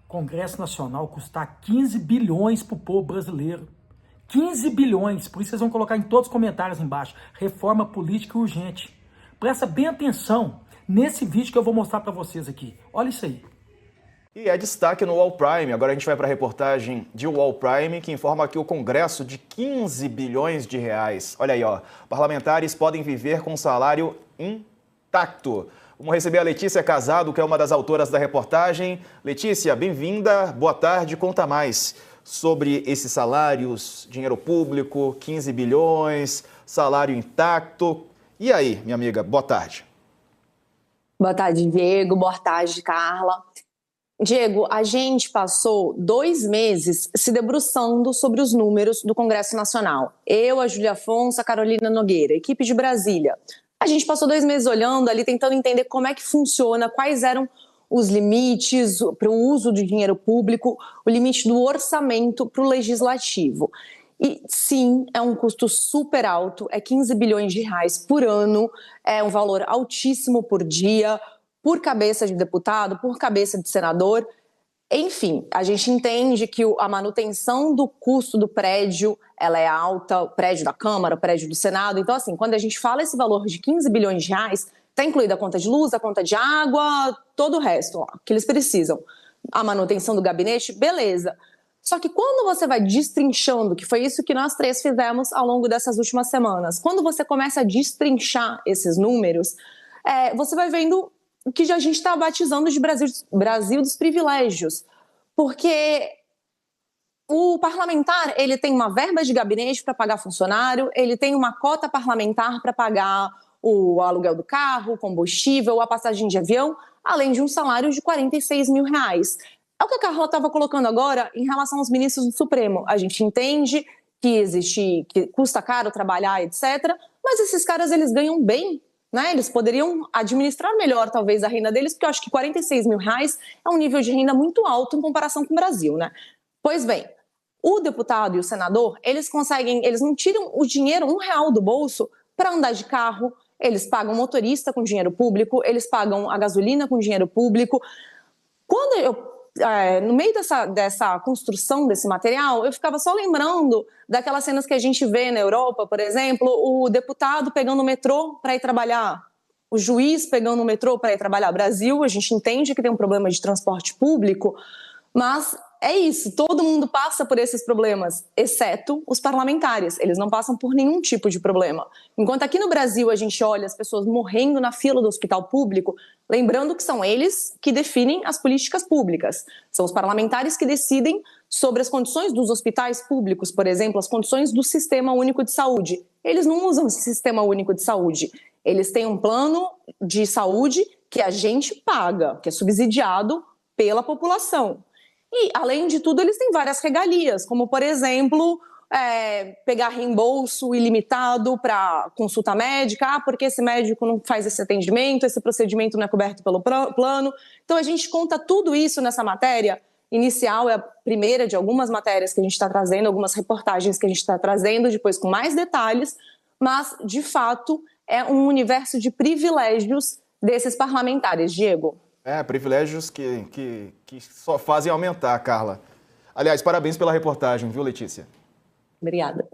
Congresso Nacional custar 15 bilhões para o povo brasileiro. 15 bilhões, por isso vocês vão colocar em todos os comentários embaixo. Reforma política urgente. Presta bem atenção nesse vídeo que eu vou mostrar para vocês aqui. Olha isso aí. E é destaque no UOL Prime. Agora a gente vai para a reportagem de UOL Prime, que informa que o Congresso de 15 bilhões de reais. Olha aí, ó. Parlamentares podem viver com salário intacto. Vamos receber a Letícia Casado, que é uma das autoras da reportagem. Letícia, bem-vinda. Boa tarde. Conta mais sobre esses salários, dinheiro público, 15 bilhões, salário intacto. E aí, minha amiga, boa tarde. Boa tarde, Diego. Boa tarde, Carla. Diego, a gente passou 2 meses se debruçando sobre os números do Congresso Nacional. Eu, a Júlia Afonso, a Carolina Nogueira, equipe de Brasília. A gente passou 2 meses olhando ali, tentando entender como é que funciona, quais eram os limites para o uso do dinheiro público, o limite do orçamento para o legislativo. E sim, é um custo super alto, é 15 bilhões de reais por ano, é um valor altíssimo por dia, por cabeça de deputado, por cabeça de senador. Enfim, a gente entende que a manutenção do custo do prédio, ela é alta, o prédio da Câmara, o prédio do Senado. Então, assim, quando a gente fala esse valor de 15 bilhões de reais, está incluída a conta de luz, a conta de água, todo o resto ó, que eles precisam. A manutenção do gabinete, beleza. Só que quando você vai destrinchando, que foi isso que nós 3 fizemos ao longo dessas últimas semanas, quando você começa a destrinchar esses números, você vai vendo o que a gente está batizando de Brasil dos privilégios, porque o parlamentar ele tem uma verba de gabinete para pagar funcionário, ele tem uma cota parlamentar para pagar o aluguel do carro, o combustível, a passagem de avião, além de um salário de 46 mil reais. É o que a Carla estava colocando agora em relação aos ministros do Supremo. A gente entende que custa caro trabalhar, etc., mas esses caras eles ganham bem. Né? Eles poderiam administrar melhor, talvez, a renda deles, porque eu acho que 46 mil reais é um nível de renda muito alto em comparação com o Brasil, né? Pois bem, o deputado e o senador, eles não tiram o dinheiro, R$1 do bolso para andar de carro, eles pagam motorista com dinheiro público, eles pagam a gasolina com dinheiro público. No meio dessa construção desse material, eu ficava só lembrando daquelas cenas que a gente vê na Europa, por exemplo, o deputado pegando o metrô para ir trabalhar, o juiz pegando o metrô para ir trabalhar. Brasil, a gente entende que tem um problema de transporte público, mas é isso, todo mundo passa por esses problemas, exceto os parlamentares, eles não passam por nenhum tipo de problema. Enquanto aqui no Brasil a gente olha as pessoas morrendo na fila do hospital público, lembrando que são eles que definem as políticas públicas, são os parlamentares que decidem sobre as condições dos hospitais públicos, por exemplo, as condições do Sistema Único de Saúde. Eles não usam esse Sistema Único de Saúde, eles têm um plano de saúde que a gente paga, que é subsidiado pela população. E, além de tudo, eles têm várias regalias, como, por exemplo, pegar reembolso ilimitado para consulta médica, porque esse médico não faz esse atendimento, esse procedimento não é coberto pelo plano. Então, a gente conta tudo isso nessa matéria inicial, é a primeira de algumas matérias que a gente está trazendo, algumas reportagens que a gente está trazendo, depois com mais detalhes, mas, de fato, é um universo de privilégios desses parlamentares, Diego. Privilégios que só fazem aumentar, Carla. Aliás, parabéns pela reportagem, viu, Letícia? Obrigada.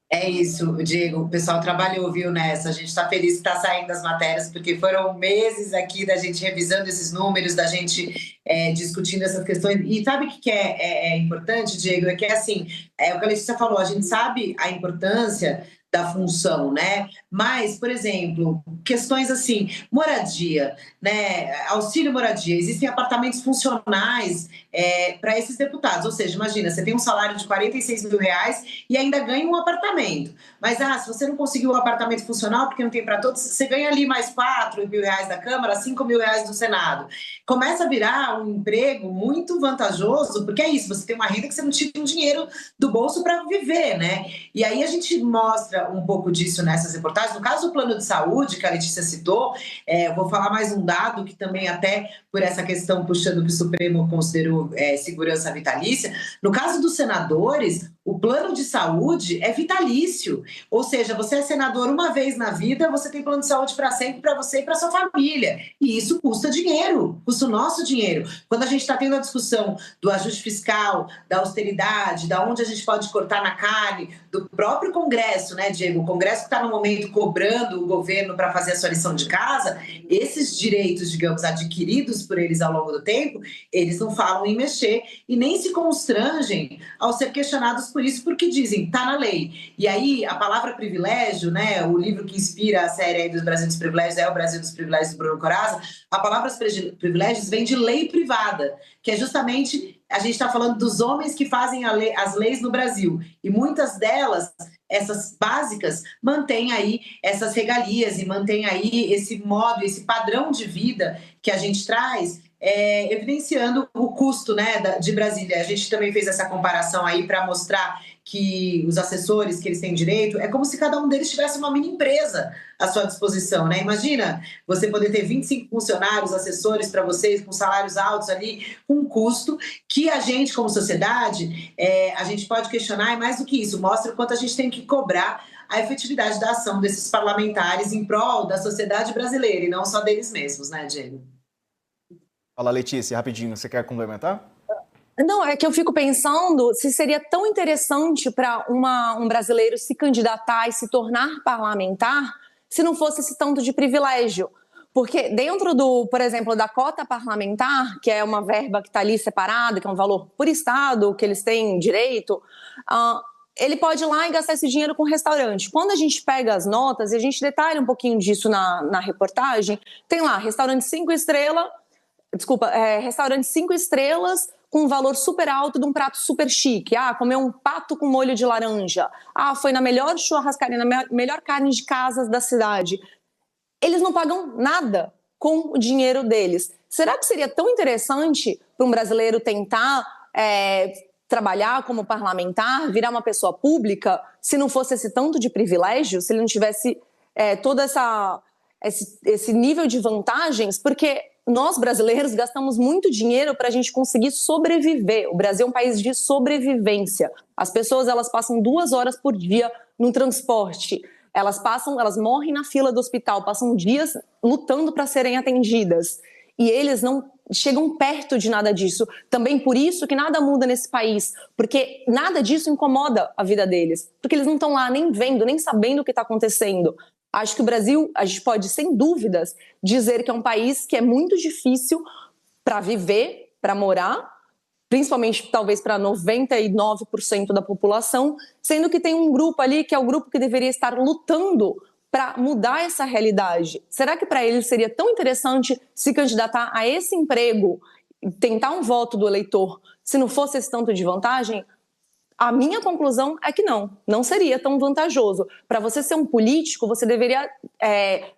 É isso, Diego. O pessoal trabalhou, viu, nessa. A gente está feliz que está saindo as matérias, porque foram meses aqui da gente revisando esses números, da gente discutindo essas questões. E sabe o que é importante, Diego? É que, assim, o que a Letícia falou, a gente sabe a importância da função, né? Mas, por exemplo, questões assim, moradia, né? Auxílio moradia, existem apartamentos funcionais para esses deputados, ou seja, imagina, você tem um salário de 46 mil reais e ainda ganha um apartamento, mas se você não conseguiu um apartamento funcional, porque não tem para todos, você ganha ali mais 4 mil reais da Câmara, 5 mil reais do Senado. Começa a virar um emprego muito vantajoso, porque é isso, você tem uma renda que você não tira um dinheiro do bolso para viver, né? E aí a gente mostra um pouco disso nessas reportagens. No caso do plano de saúde, que a Letícia citou, vou falar mais um dado que também até por essa questão puxando que o Supremo considerou segurança vitalícia. No caso dos senadores, O plano de saúde é vitalício, ou seja, você é senador uma vez na vida, você tem plano de saúde para sempre, para você e para sua família. E isso custa dinheiro, custa o nosso dinheiro. Quando a gente está tendo a discussão do ajuste fiscal, da austeridade, da onde a gente pode cortar na carne, do próprio Congresso, né, Diego? O Congresso que está no momento cobrando o governo para fazer a sua lição de casa, esses direitos, digamos, adquiridos por eles ao longo do tempo, eles não falam em mexer e nem se constrangem ao ser questionados por isso, porque dizem, tá na lei. E aí, a palavra privilégio, né, o livro que inspira a série aí dos Brasil dos Privilégios é o Brasil dos Privilégios, do Bruno Corazza, a palavra privilégios vem de lei privada, que é justamente, a gente está falando dos homens que fazem as leis no Brasil. E muitas delas, essas básicas, mantêm aí essas regalias e mantêm aí esse modo, esse padrão de vida que a gente traz, evidenciando o custo, né, de Brasília. A gente também fez essa comparação aí para mostrar que os assessores que eles têm direito, é como se cada um deles tivesse uma mini empresa à sua disposição, né? Imagina você poder ter 25 funcionários, assessores para vocês, com salários altos ali, com um custo que a gente, como sociedade, a gente pode questionar, e mais do que isso, mostra o quanto a gente tem que cobrar a efetividade da ação desses parlamentares em prol da sociedade brasileira, e não só deles mesmos, né, Diego? Fala, Letícia, rapidinho, você quer complementar? Não, é que eu fico pensando se seria tão interessante para um brasileiro se candidatar e se tornar parlamentar se não fosse esse tanto de privilégio. Porque dentro por exemplo, da cota parlamentar, que é uma verba que está ali separada, que é um valor por estado, que eles têm direito, ele pode ir lá e gastar esse dinheiro com restaurante. Quando a gente pega as notas, e a gente detalha um pouquinho disso na reportagem, tem lá, restaurante 5 estrelas, restaurante 5 estrelas com um valor super alto de um prato super chique. Comer um pato com molho de laranja. Foi na melhor churrascaria, na melhor carne de casas da cidade. Eles não pagam nada com o dinheiro deles. Será que seria tão interessante para um brasileiro tentar trabalhar como parlamentar, virar uma pessoa pública, se não fosse esse tanto de privilégio, se ele não tivesse todo esse nível de vantagens? Porque nós, brasileiros, gastamos muito dinheiro para a gente conseguir sobreviver. O Brasil é um país de sobrevivência. As pessoas, elas passam 2 horas por dia no transporte. Elas morrem na fila do hospital, passam dias lutando para serem atendidas. E eles não chegam perto de nada disso. Também por isso que nada muda nesse país, porque nada disso incomoda a vida deles. Porque eles não estão lá nem vendo, nem sabendo o que está acontecendo. Acho que o Brasil, a gente pode, sem dúvidas, dizer que é um país que é muito difícil para viver, para morar, principalmente talvez para 99% da população, sendo que tem um grupo ali que é o grupo que deveria estar lutando para mudar essa realidade. Será que para eles seria tão interessante se candidatar a esse emprego, tentar um voto do eleitor, se não fosse esse tanto de vantagem? A minha conclusão é que não seria tão vantajoso. Para você ser um político, você deveria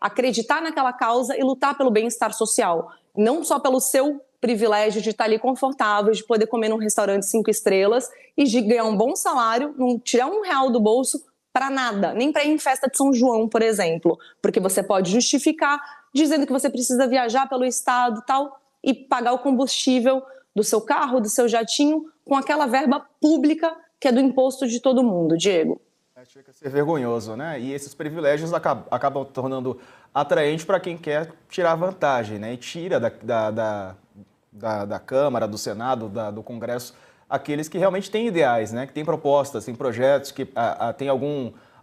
acreditar naquela causa e lutar pelo bem-estar social. Não só pelo seu privilégio de estar ali confortável, de poder comer num restaurante 5 estrelas e de ganhar um bom salário, não tirar R$1 do bolso para nada, nem para ir em festa de São João, por exemplo. Porque você pode justificar dizendo que você precisa viajar pelo estado tal, e pagar o combustível do seu carro, do seu jatinho, com aquela verba pública que é do imposto de todo mundo, Diego. Chega a ser vergonhoso, né? E esses privilégios acabam tornando atraente para quem quer tirar vantagem, né? E tira da Câmara, do Senado, do Congresso, aqueles que realmente têm ideais, né? Que têm propostas, têm projetos, que têm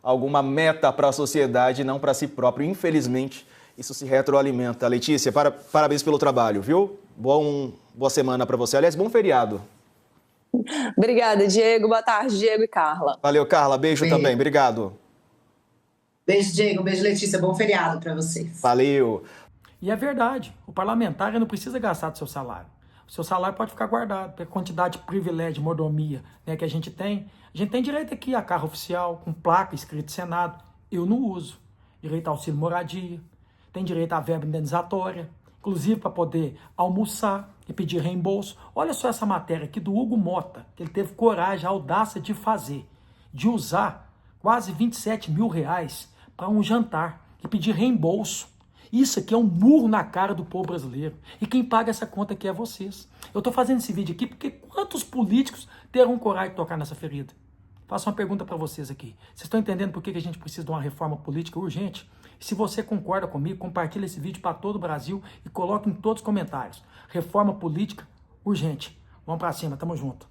alguma meta para a sociedade, não para si próprio. Infelizmente, isso se retroalimenta. Letícia, parabéns pelo trabalho, viu? Boa semana para você. Aliás, bom feriado. Obrigada, Diego. Boa tarde, Diego e Carla. Valeu, Carla. Beijo também. Obrigado. Beijo, Diego. Beijo, Letícia. Bom feriado para vocês. Valeu. E é verdade. O parlamentar não precisa gastar do seu salário. O seu salário pode ficar guardado pela quantidade de privilégio, de mordomia, né, que a gente tem. A gente tem direito aqui a carro oficial, com placa escrito Senado. Eu não uso. Direito ao auxílio moradia. Tem direito à verba indenizatória. Inclusive para poder almoçar e pedir reembolso. Olha só essa matéria aqui do Hugo Mota, que ele teve coragem, a audácia de fazer, de usar quase R$27 mil para um jantar e pedir reembolso. Isso aqui é um murro na cara do povo brasileiro. E quem paga essa conta aqui é vocês. Eu estou fazendo esse vídeo aqui porque quantos políticos terão coragem de tocar nessa ferida? Faço uma pergunta para vocês aqui. Vocês estão entendendo por que a gente precisa de uma reforma política urgente? Se você concorda comigo, compartilhe esse vídeo para todo o Brasil e coloque em todos os comentários. Reforma política urgente. Vamos para cima, tamo junto.